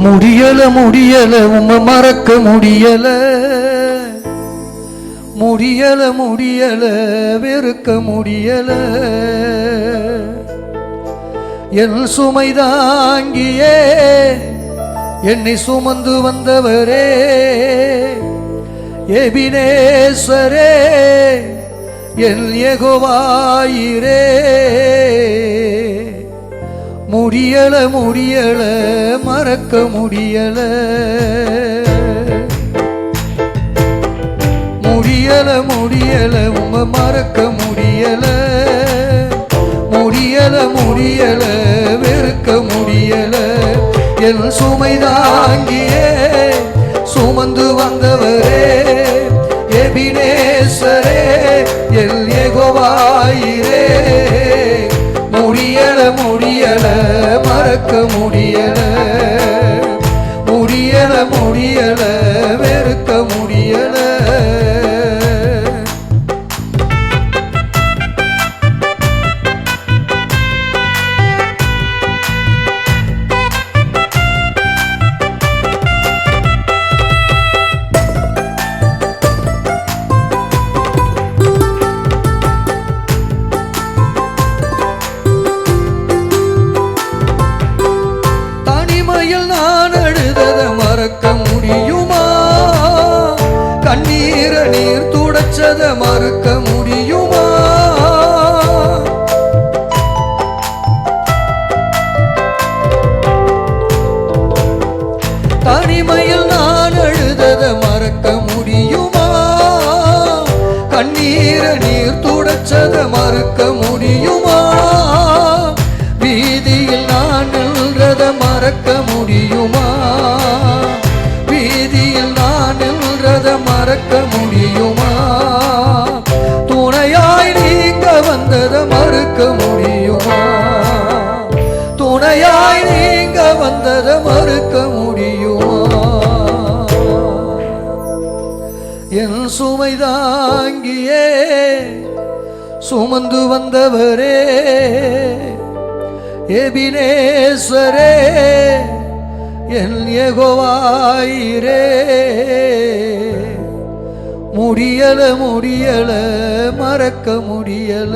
முடியல முடியல உம்மை மறக்க முடியல, முடியல முடியல வெறுக்க முடியல. என் சுமை தாங்கியே என்னை சுமந்து வந்தவரே எபினேசரே என் யெகோவாயிரே. முடியல முடியல மறக்க முடியல, முடியல முடியல உம்மை மறக்க முடியல, முடியல முடியல வெறுக்க முடியல. என் சுமை தாங்கியே சுமந்து வந்தவரே எபினேசரே என் யெகோவாயிரே. முடியல முடியல மறக்க முடியல, முடியல முடியல வெறுக்க முடியல. நான் அழுதத மறக்க முடியுமா? கண்ணீர நீர் துடைச்சத மறக்க முடியுமா? தனிமையில் நான் அழுதத மறக்க முடியுமா? கண்ணீர நீர் துடைச்சத மறக்க முடியுமா? வீதியில் நான் நின்றத மறக்க முடியுமா? வீதியில் நான் நின்றத மறக்க முடியுமா? துணையாய் நீங்க வந்தத மறக்க முடியுமா? துணையாய் நீங்க வந்தத மறக்க முடியுமா? என் சுமை தாங்கியே சுமந்து வந்தவரே எபினேசரே என் யெகோவாயிரே. முடியல முடியல மறக்க முடியல.